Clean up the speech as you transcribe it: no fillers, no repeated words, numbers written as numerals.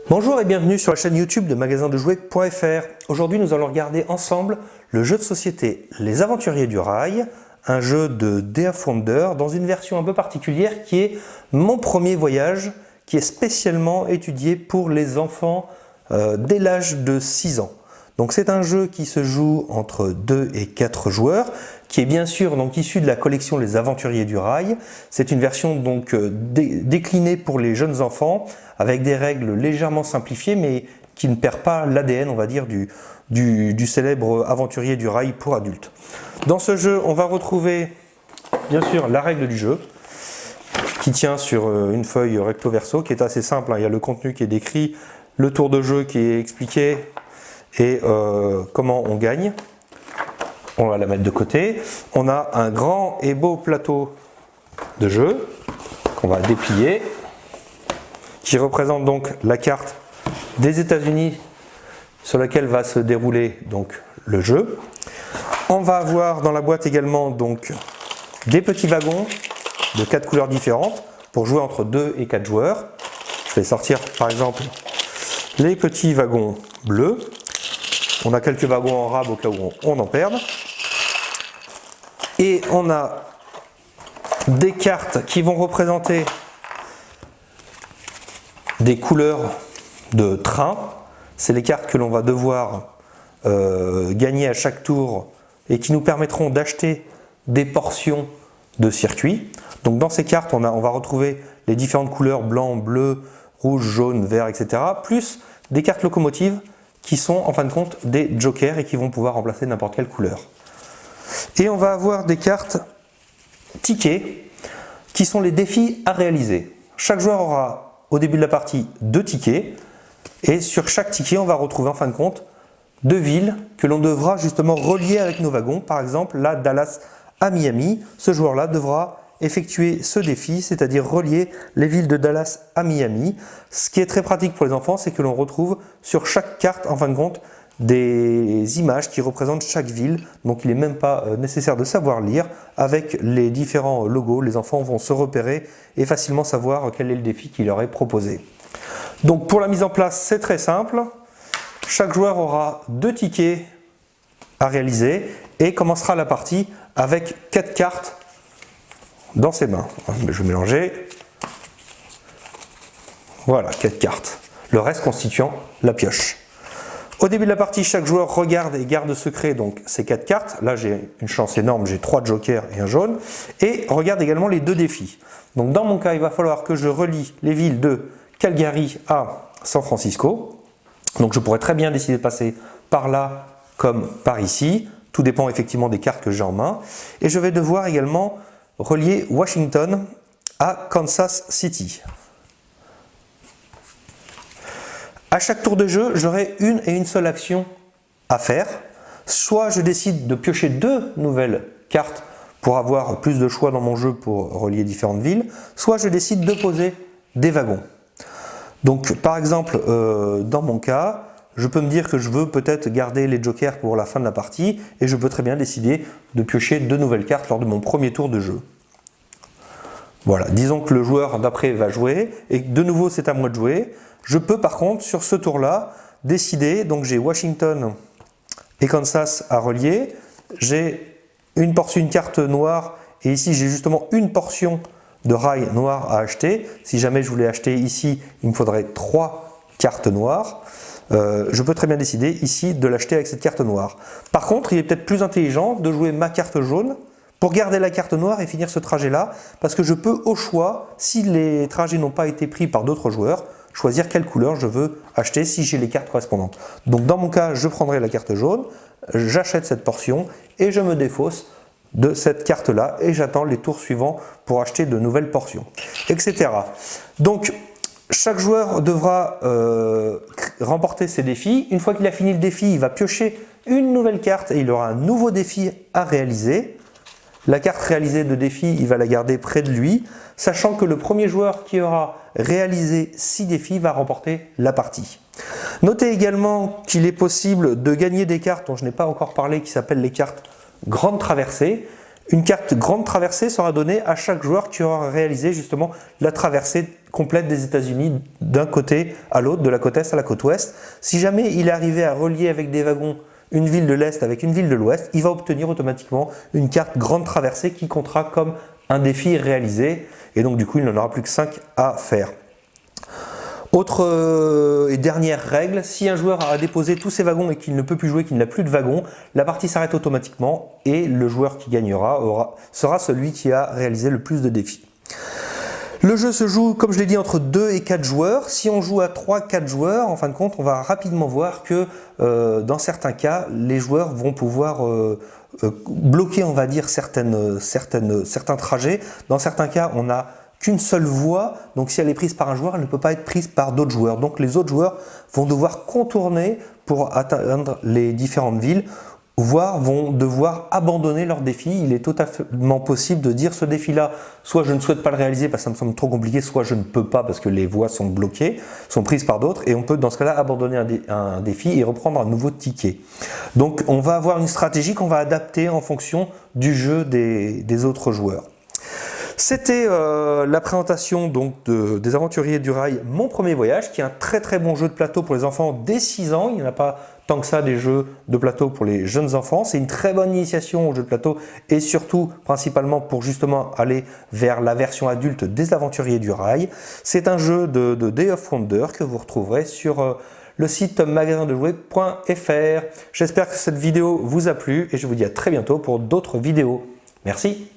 Bonjour et bienvenue sur la chaîne YouTube de magasin-de-jouets.fr. Aujourd'hui nous allons regarder ensemble le jeu de société Les Aventuriers du Rail, un jeu de Dea Founder dans une version un peu particulière qui est Mon premier voyage, qui est spécialement étudié pour les enfants dès l'âge de 6 ans. Donc c'est un jeu qui se joue entre 2 et 4 joueurs, qui est bien sûr donc issu de la collection Les Aventuriers du Rail. C'est une version donc déclinée pour les jeunes enfants, avec des règles légèrement simplifiées, mais qui ne perd pas l'ADN, on va dire, du célèbre Aventurier du Rail pour adultes. Dans ce jeu, on va retrouver bien sûr la règle du jeu, qui tient sur une feuille recto verso, qui est assez simple. Il y a le contenu qui est décrit, le tour de jeu qui est expliqué, et comment on gagne. On va la mettre de côté. On a un grand et beau plateau de jeu qu'on va déplier, qui représente donc la carte des États-Unis sur laquelle va se dérouler donc le jeu. On va avoir dans la boîte également donc des petits wagons de 4 couleurs différentes pour jouer entre 2 et 4 joueurs. Je vais sortir par exemple les petits wagons bleus. On a quelques wagons en rab au cas où on en perde. Et on a des cartes qui vont représenter des couleurs de train. C'est les cartes que l'on va devoir gagner à chaque tour et qui nous permettront d'acheter des portions de circuit. Donc dans ces cartes, on va retrouver les différentes couleurs blanc, bleu, rouge, jaune, vert, etc. Plus des cartes locomotives qui sont en fin de compte des jokers et qui vont pouvoir remplacer n'importe quelle couleur. Et on va avoir des cartes tickets qui sont les défis à réaliser. Chaque joueur aura au début de la partie 2 tickets et sur chaque ticket on va retrouver en fin de compte 2 villes que l'on devra justement relier avec nos wagons. Par exemple là, Dallas à Miami, ce joueur là devra effectuer ce défi, c'est-à-dire relier les villes de Dallas à Miami. Ce qui est très pratique pour les enfants, c'est que l'on retrouve sur chaque carte en fin de compte des images qui représentent chaque ville, donc il n'est même pas nécessaire de savoir lire. Avec les différents logos, les enfants vont se repérer et facilement savoir quel est le défi qui leur est proposé. Donc pour la mise en place, c'est très simple. Chaque joueur aura 2 tickets à réaliser et commencera la partie avec 4 cartes dans ses mains. Je vais mélanger. Voilà, 4 cartes. Le reste constituant la pioche. Au début de la partie, chaque joueur regarde et garde secret donc ces 4 cartes. Là, j'ai une chance énorme, j'ai 3 jokers et un jaune. Et regarde également les 2 défis. Donc dans mon cas, il va falloir que je relie les villes de Calgary à San Francisco. Donc je pourrais très bien décider de passer par là comme par ici. Tout dépend effectivement des cartes que j'ai en main. Et je vais devoir également relier Washington à Kansas City. À chaque tour de jeu, j'aurai une et une seule action à faire. Soit je décide de piocher 2 nouvelles cartes pour avoir plus de choix dans mon jeu pour relier différentes villes, soit je décide de poser des wagons. Donc par exemple, dans mon cas, je peux me dire que je veux peut-être garder les jokers pour la fin de la partie et je peux très bien décider de piocher 2 nouvelles cartes lors de mon premier tour de jeu. Voilà, disons que le joueur d'après va jouer et de nouveau c'est à moi de jouer. Je peux par contre sur ce tour-là décider, donc j'ai Washington et Kansas à relier, j'ai une carte noire et ici j'ai justement une portion de rail noir à acheter. Si jamais je voulais acheter ici, il me faudrait 3 cartes noires. Je peux très bien décider ici de l'acheter avec cette carte noire. Par contre, il est peut-être plus intelligent de jouer ma carte jaune pour garder la carte noire et finir ce trajet-là, parce que je peux au choix, si les trajets n'ont pas été pris par d'autres joueurs, choisir quelle couleur je veux acheter si j'ai les cartes correspondantes. Donc dans mon cas, je prendrai la carte jaune, j'achète cette portion et je me défausse de cette carte-là et j'attends les tours suivants pour acheter de nouvelles portions, etc. Donc chaque joueur devra remporter ses défis. Une fois qu'il a fini le défi, il va piocher une nouvelle carte et il aura un nouveau défi à réaliser. La carte réalisée de défi, il va la garder près de lui, sachant que le premier joueur qui aura réalisé 6 défis va remporter la partie. Notez également qu'il est possible de gagner des cartes dont je n'ai pas encore parlé, qui s'appellent les cartes Grande Traversée. Une carte grande traversée sera donnée à chaque joueur qui aura réalisé justement la traversée complète des États-Unis d'un côté à l'autre, de la côte est à la côte ouest. Si jamais il est arrivé à relier avec des wagons une ville de l'Est avec une ville de l'Ouest, il va obtenir automatiquement une carte grande traversée qui comptera comme un défi réalisé. Et donc du coup, il n'en aura plus que 5 à faire. Autre et dernière règle, si un joueur a déposé tous ses wagons et qu'il ne peut plus jouer, qu'il n'a plus de wagons, la partie s'arrête automatiquement et le joueur qui gagnera sera celui qui a réalisé le plus de défis. Le jeu se joue, comme je l'ai dit, entre 2 et 4 joueurs. Si on joue à 3-4 joueurs, en fin de compte, on va rapidement voir que dans certains cas, les joueurs vont pouvoir bloquer, on va dire, certains trajets. Dans certains cas, on n'a qu'une seule voie, donc si elle est prise par un joueur, elle ne peut pas être prise par d'autres joueurs. Donc les autres joueurs vont devoir contourner pour atteindre les différentes villes, voire vont devoir abandonner leur défi. Il est totalement possible de dire ce défi-là, soit je ne souhaite pas le réaliser parce que ça me semble trop compliqué, soit je ne peux pas parce que les voies sont bloquées, sont prises par d'autres, et on peut dans ce cas-là abandonner un défi et reprendre un nouveau ticket. Donc on va avoir une stratégie qu'on va adapter en fonction du jeu des autres joueurs. C'était la présentation donc des Aventuriers du Rail, mon premier voyage, qui est un très très bon jeu de plateau pour les enfants dès 6 ans. Il n'y en a pas tant que ça des jeux de plateau pour les jeunes enfants. C'est une très bonne initiation aux jeux de plateau et surtout principalement pour justement aller vers la version adulte des Aventuriers du Rail. C'est un jeu de Day of Wonder que vous retrouverez sur le site magasin-de-jouets.fr. J'espère que cette vidéo vous a plu et je vous dis à très bientôt pour d'autres vidéos. Merci.